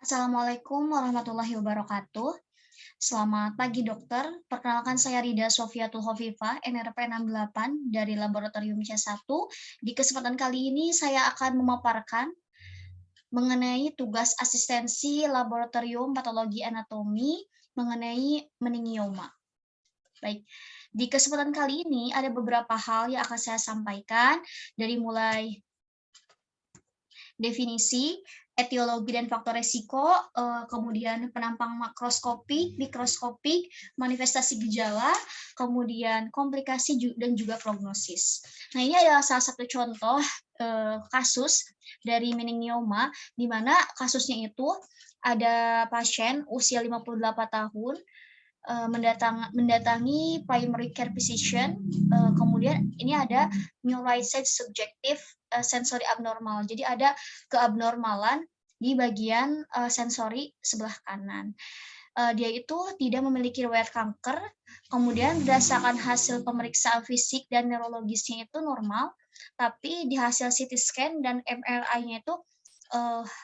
Assalamualaikum warahmatullahi wabarakatuh. Selamat pagi dokter, perkenalkan saya Rida Sofiatul Hovifah, NRP 68 dari Laboratorium C1. Di kesempatan kali ini saya akan memaparkan mengenai tugas asistensi Laboratorium Patologi Anatomi mengenai meningioma. Baik, di kesempatan kali ini ada beberapa hal yang akan saya sampaikan, dari mulai definisi, etiologi dan faktor resiko, kemudian penampang makroskopik, mikroskopik, manifestasi gejala, kemudian komplikasi dan juga prognosis. Nah, ini adalah salah satu contoh kasus dari meningioma, di mana kasusnya itu ada pasien usia 58 tahun, mendatangi primary care physician, kemudian ini ada new right side subjective sensory abnormal. Jadi ada keabnormalan di bagian sensori sebelah kanan. Dia itu tidak memiliki riwayat kanker, kemudian berdasarkan hasil pemeriksaan fisik dan neurologisnya itu normal, tapi di hasil CT scan dan MRI-nya itu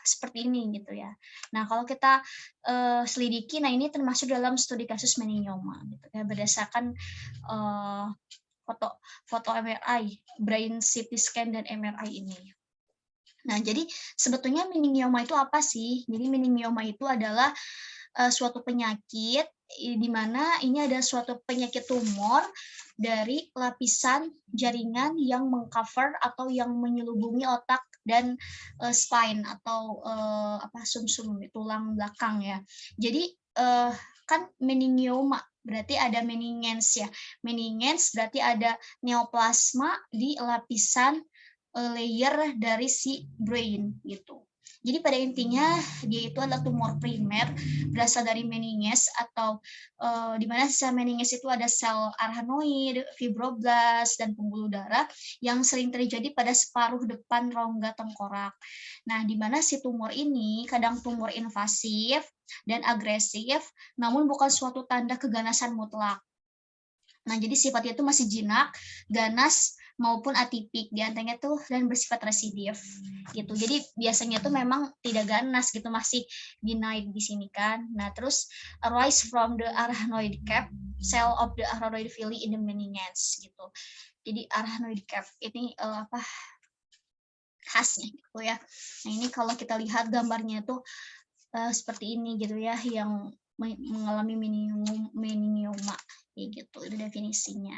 seperti ini gitu ya. Nah, kalau kita selidiki, nah ini termasuk dalam studi kasus meningioma gitu ya, berdasarkan foto foto MRI, brain CT scan dan MRI ini. Nah, jadi sebetulnya meningioma itu apa sih? Jadi meningioma itu adalah suatu penyakit di mana ini ada suatu penyakit tumor dari lapisan jaringan yang mengcover atau yang menyelubungi otak dan spine atau sumsum tulang belakang ya. Jadi kan meningioma berarti ada meningens ya. Meningens berarti ada neoplasma di lapisan layer dari si brain gitu. Jadi pada intinya dia itu adalah tumor primer berasal dari meninges atau di mana sel meninges itu ada sel arachnoid, fibroblast dan pembuluh darah yang sering terjadi pada separuh depan rongga tengkorak. Nah, di mana si tumor ini kadang tumor invasif dan agresif, namun bukan suatu tanda keganasan mutlak. Nah, jadi sifatnya itu masih jinak, ganas, maupun atipik di antaranya tuh dan bersifat residif gitu. Jadi biasanya tuh memang tidak ganas gitu, masih benign di sini kan. Nah, terus arise from the arachnoid cap, cell of the arachnoid villi in the meninges gitu. Jadi arachnoid cap ini khasnya gitu ya. Nah, ini kalau kita lihat gambarnya tuh seperti ini gitu ya, yang mengalami meningioma kayak gitu, itu definisinya.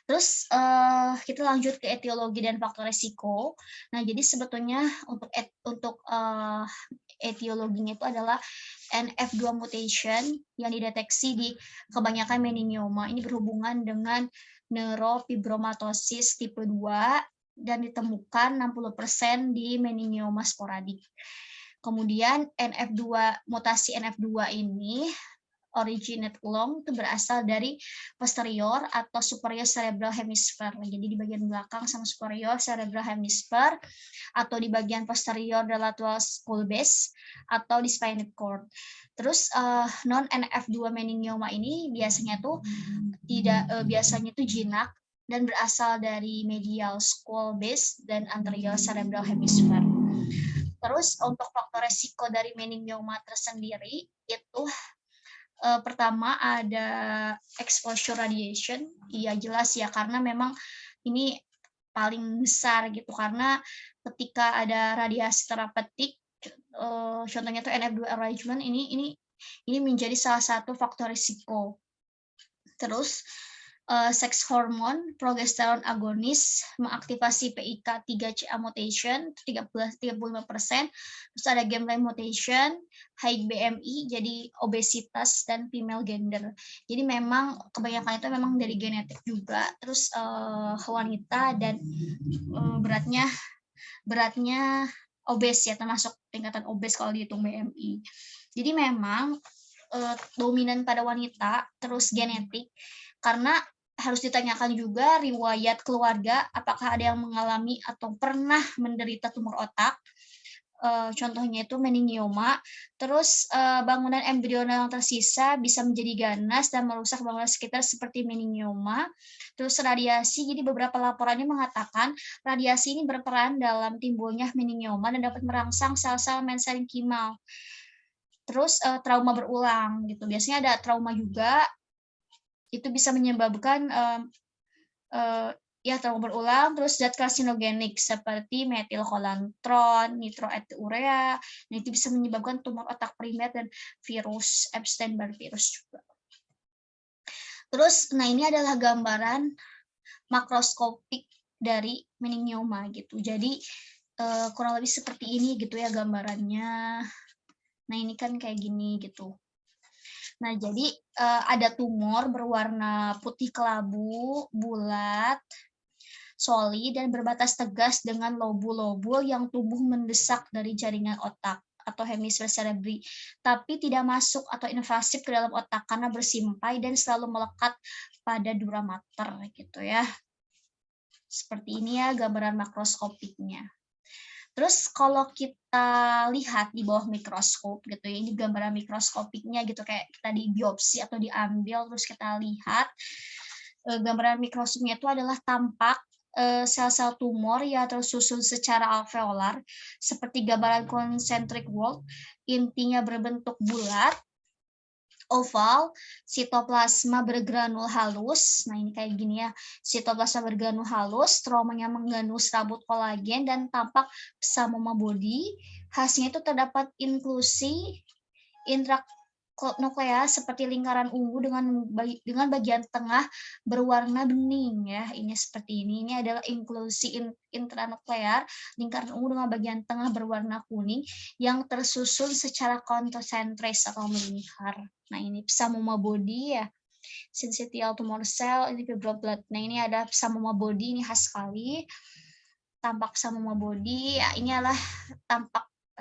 Terus kita lanjut ke etiologi dan faktor resiko. Nah, jadi sebetulnya untuk etiologinya itu adalah NF2 mutation yang dideteksi di kebanyakan meningioma. Ini berhubungan dengan neurofibromatosis tipe 2 dan ditemukan 60% di meningioma sporadik. Kemudian mutasi NF2 ini originate long itu berasal dari posterior atau superior cerebral hemisphere. Jadi di bagian belakang sama superior cerebral hemisphere atau di bagian posterior the lateral skull base atau di spinal cord. Terus non NF2 meningioma ini biasanya tuh jinak dan berasal dari medial skull base dan anterior cerebral hemisphere. Terus untuk faktor resiko dari meningioma tersendiri itu pertama ada exposure radiation. Iya jelas ya, karena memang ini paling besar gitu, karena ketika ada radiasi terapeutik, contohnya tuh NF2 enrichment ini menjadi salah satu faktor risiko. Terus seks hormon progesteron agonis mengaktifasi PIK3CA mutation 35%, terus ada gamma mutation, high BMI, jadi obesitas dan female gender. Jadi memang kebanyakan itu memang dari genetik juga. Terus wanita dan beratnya obes ya, termasuk tingkatan obes kalau dihitung BMI. Jadi memang dominan pada wanita, terus genetik, karena harus ditanyakan juga riwayat keluarga, apakah ada yang mengalami atau pernah menderita tumor otak, contohnya itu meningioma. Terus bangunan embrional yang tersisa bisa menjadi ganas dan merusak bangunan sekitar seperti meningioma. Terus radiasi, jadi beberapa laporannya mengatakan radiasi ini berperan dalam timbulnya meningioma dan dapat merangsang sel-sel mesenkimmal. Terus trauma berulang gitu. Biasanya ada trauma juga, itu bisa menyebabkan ya trauma berulang, terus zat karsinogenik seperti metilkolantron, nitroetiurea. Nah, itu bisa menyebabkan tumor otak primer dan virus Epstein-Barr virus juga. Terus, nah ini adalah gambaran makroskopik dari meningioma gitu. Jadi kurang lebih seperti ini gitu ya gambarannya. Nah, ini kan kayak gini gitu. Nah, jadi ada tumor berwarna putih kelabu, bulat, soli, dan berbatas tegas dengan lobul-lobul yang tumbuh mendesak dari jaringan otak atau hemisfer cerebri, tapi tidak masuk atau invasif ke dalam otak karena bersimpai dan selalu melekat pada dura mater gitu ya. Seperti ini ya gambaran makroskopiknya. Terus kalau kita lihat di bawah mikroskop gitu ya, ini gambaran mikroskopiknya gitu, kayak kita di biopsi atau diambil terus kita lihat, gambaran mikroskopnya itu adalah tampak sel-sel tumor yang tersusun secara alveolar seperti gambaran concentric wall, intinya berbentuk bulat, oval, sitoplasma bergranul halus. Nah, ini kayak gini ya. Sitoplasma bergranul halus, stromanya mengganus rambut kolagen dan tampak psamoma body. Hasilnya itu terdapat inklusi intranuklear seperti lingkaran ungu dengan bagian tengah berwarna bening ya. Ini seperti ini. Ini adalah inklusi intranuklear, lingkaran ungu dengan bagian tengah berwarna kuning yang tersusun secara konsentris atau melingkar. Nah, ini psamoma body ya. Syncytial tumor cell, ini fibroblast. Nah, ini ada psamoma body, ini khas sekali. Tampak psamoma body, ya ini adalah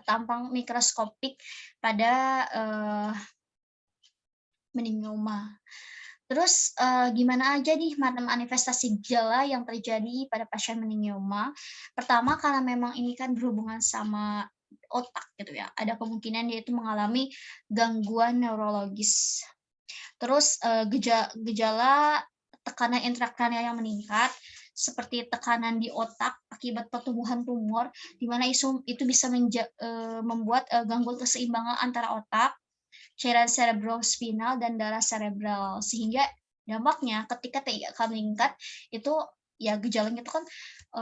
tampang mikroskopik pada meningioma. Terus gimana aja nih manifestasi gejala yang terjadi pada pasien meningioma? Pertama, karena memang ini kan berhubungan sama otak gitu ya, ada kemungkinan dia itu mengalami gangguan neurologis. Terus gejala tekanan intrakranial yang meningkat, seperti tekanan di otak akibat pertumbuhan tumor, di mana itu bisa membuat gangguan keseimbangan antara otak, cairan cerebrospinal, dan darah cerebral. Sehingga dampaknya ketika TIK meningkat, itu ya gejalanya itu kan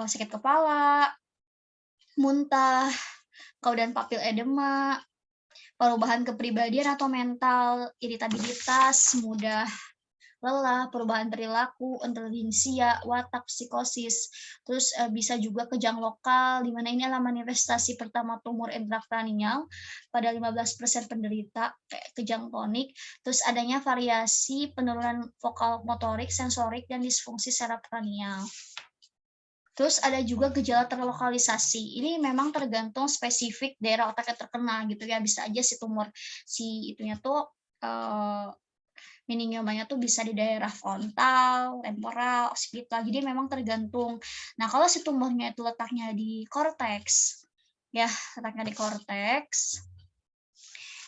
sakit kepala, muntah, kemudian papil edema, perubahan kepribadian atau mental, iritabilitas, mudah lelah, perubahan perilaku, inteleksia, watak, psikosis. Terus bisa juga kejang lokal, di mana ini adalah manifestasi pertama tumor intrakranial pada 15% penderita, kayak kejang tonik. Terus adanya variasi penurunan vokal motorik, sensorik, dan disfungsi saraf kranial. Terus ada juga gejala terlokalisasi. Ini memang tergantung spesifik daerah otak yang terkena gitu ya. Bisa aja si tumor si itunya tuh meningiomanya tuh bisa di daerah frontal, temporal, occipital. Jadi memang tergantung. Nah, kalau si tumornya itu letaknya di korteks, ya letaknya di korteks,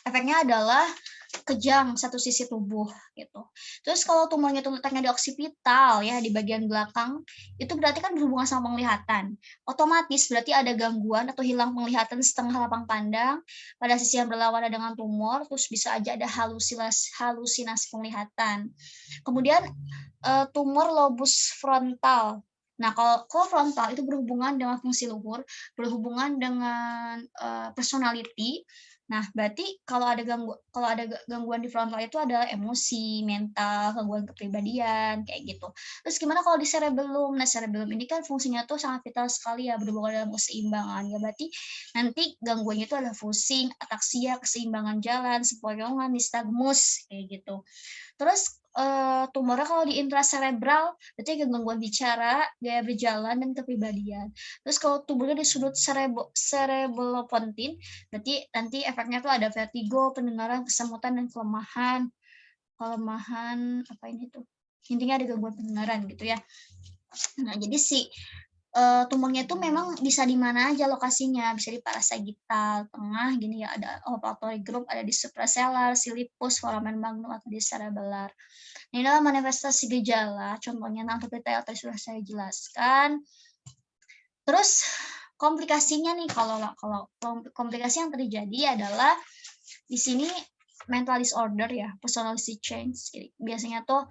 efeknya adalah kejang satu sisi tubuh gitu. Terus kalau tumornya itu letaknya di oksipital ya di bagian belakang, itu berarti kan berhubungan sama penglihatan. Otomatis berarti ada gangguan atau hilang penglihatan setengah lapang pandang pada sisi yang berlawanan dengan tumor, terus bisa aja ada halusinasi penglihatan. Kemudian tumor lobus frontal. Nah, kalau frontal itu berhubungan dengan fungsi luhur, berhubungan dengan personality. Nah, berarti kalau ada gangguan di frontal itu adalah emosi, mental, gangguan kepribadian, kayak gitu. Terus gimana kalau di cerebellum? Nah, cerebellum ini kan fungsinya tuh sangat vital sekali ya, berhubungan dalam keseimbangan. Ya, berarti nanti gangguannya itu adalah pusing, ataksia, keseimbangan jalan, sempoyongan, nistagmus, kayak gitu. Terus tumornya kalau di intracerebral, berarti gangguan bicara, gaya berjalan, dan kepribadian. Terus kalau tumornya di sudut cerebellopontine, berarti nanti efeknya tuh ada vertigo, pendengaran, kesemutan, dan kelemahan apa ini tuh? Intinya ada gangguan pendengaran gitu ya. Nah, jadi tumornya itu memang bisa di mana aja lokasinya, bisa di parasagittal, tengah gini ya, ada olfactory group, ada di suprasellar, silipus, foramen magnum, atau di cerebellar. Ini adalah manifestasi gejala, contohnya nanti detail tadi sudah saya jelaskan. Terus Komplikasinya nih, kalau komplikasi yang terjadi adalah di sini mental disorder ya, personality change. Biasanya tuh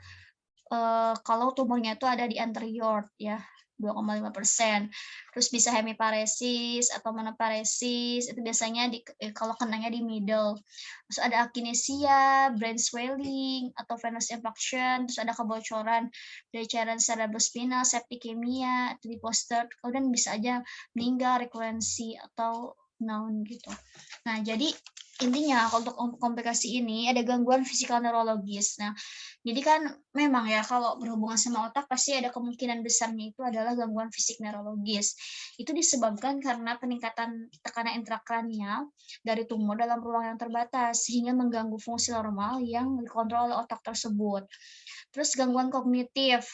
kalau tumornya itu ada di anterior ya, 2,5%. Terus bisa hemiparesis atau monoparesis, itu biasanya kalau kenanya di middle. Terus ada akinesia, brain swelling, atau venous infarction, terus ada kebocoran dari cairan cerebrospinal, septicemia, itu di poster, kemudian bisa aja meninggal, rekurensi, atau naun gitu. Nah, jadi intinya untuk komplikasi ini ada gangguan fisikal neurologis. Nah, jadi kan memang ya kalau berhubungan sama otak pasti ada kemungkinan besarnya itu adalah gangguan fisik neurologis. Itu disebabkan karena peningkatan tekanan intrakranial dari tumor dalam ruang yang terbatas sehingga mengganggu fungsi normal yang dikontrol oleh otak tersebut. Terus gangguan kognitif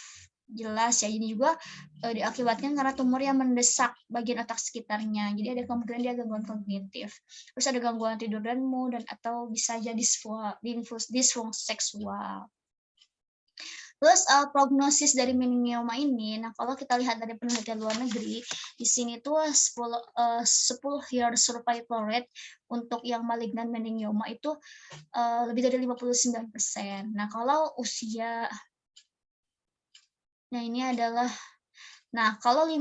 jelas ya, ini juga diakibatkan karena tumor yang mendesak bagian otak sekitarnya. Jadi ada kemungkinan dia gangguan kognitif. Terus ada gangguan tidur dan mood dan atau bisa jadi disfungsi seksual. Terus prognosis dari meningioma ini, nah kalau kita lihat dari penelitian luar negeri, di sini tuh 10 year survival rate untuk yang malignan meningioma itu lebih dari 59%. Nah kalau usia, nah ini adalah kalau 5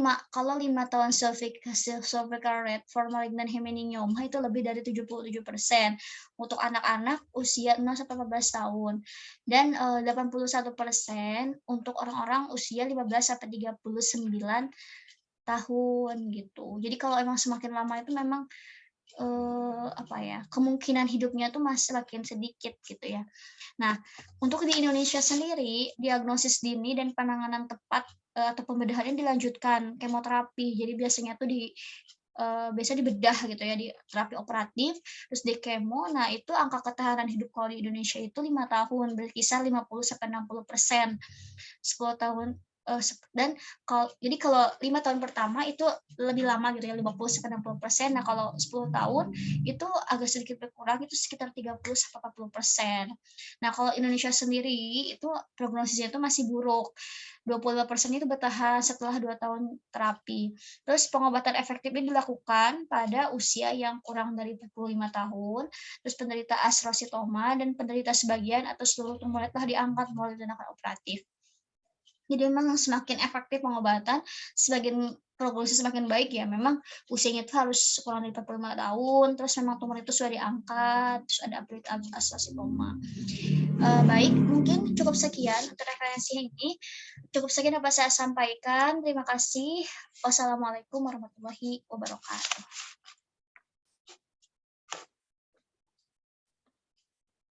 tahun cervical rate for malignant meningioma itu lebih dari 77% untuk anak-anak usia 0 sampai 14 tahun dan 81% untuk orang-orang usia 15 sampai 39 tahun gitu. Jadi kalau emang semakin lama itu memang kemungkinan hidupnya tuh masih makin sedikit gitu ya. Nah, untuk di Indonesia sendiri, diagnosis dini dan penanganan tepat, atau pembedahannya dilanjutkan kemoterapi. Jadi biasanya tuh biasa dibedah gitu ya, di terapi operatif, terus di kemo. Nah, itu angka ketahanan hidup kalau di Indonesia itu 5 tahun, berkisar 50-60%. 10 tahun, dan kalau 5 tahun pertama itu lebih lama gitu ya, 50-60%. Nah, kalau 10 tahun itu agak sedikit berkurang, itu sekitar 30-40%. Nah, kalau Indonesia sendiri itu prognosisnya itu masih buruk. 25% itu bertahan setelah 2 tahun terapi. Terus pengobatan efektif ini dilakukan pada usia yang kurang dari 45 tahun, terus penderita astrositoma dan penderita sebagian atau seluruh tumor telah diangkat melalui tindakan operatif. Jadi memang semakin efektif pengobatan, semakin prognosis semakin baik ya, memang usianya itu harus kurang dari 45 tahun, terus memang tumor itu sudah diangkat, terus ada update astrositoma. Baik, mungkin cukup sekian untuk referensi ini. Cukup sekian dapat saya sampaikan. Terima kasih. Wassalamualaikum warahmatullahi wabarakatuh.